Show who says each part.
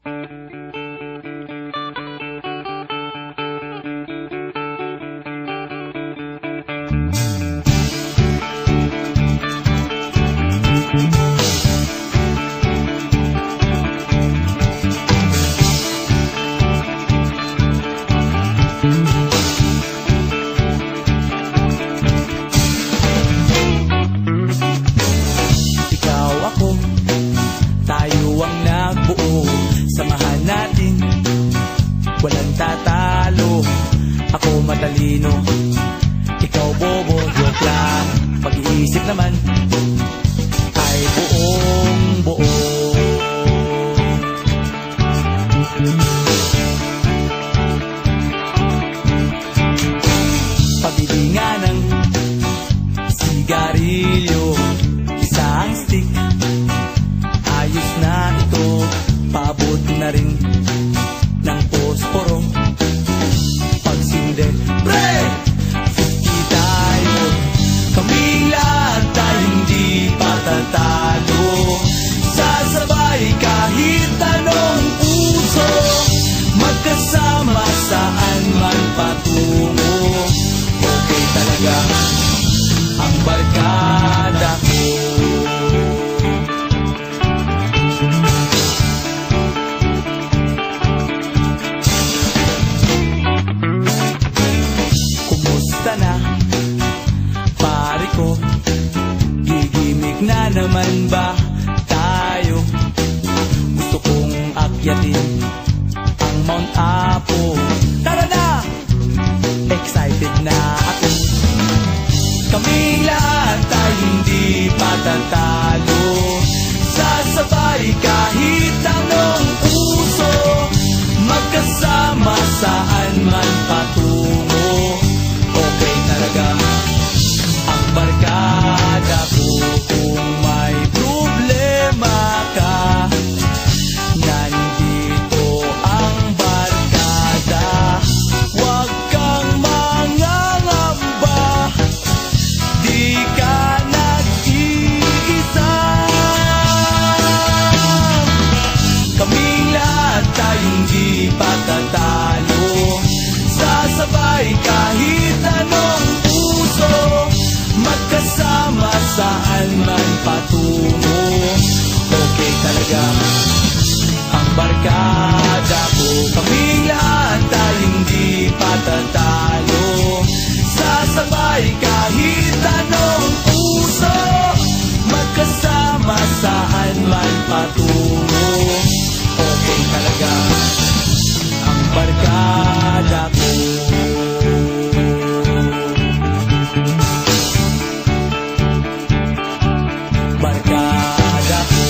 Speaker 1: Ikaw ako, tayo ang nagbuo. Samahan natin, walang tatalo. Ako matalino, ikaw bobo. Joke lang, pag-iisip naman ay buong buo. Pabili nga ng sigarilyo, isang stick, ayos na ito. Paabot na rin ng posporo. Pagsinde, pre! 50 tayo, kaming lahat tayo hindi patatalo. Sasabay kahit anong puso, magkasama saan man patungo. Okay talaga ang barkada ko. Kumusta na, pare ko? Gigimik na naman ba tayo? Gusto kong akyatin ang Mount Apo. Tara na! Excited na ako. Kaming lahat tayo hindi patatalo. Sasabay kahit anong puso, magkasama saan man patungo. Okay talaga ang barkada ko. Kung may problema ka, nandito ang barkada. Huwag kang mangangamba, di ka nag-iisa. Kaming lahat tayong di patatalo. Sasabay kahit anong puso, magkasama saan man patungo. Okay talaga ang barkada ko. Kaming lahat tayong di patatalo. Sasabay kahit anong puso, magkasama saan man patungo. Okay talaga ang barkada ko. Barkada ko.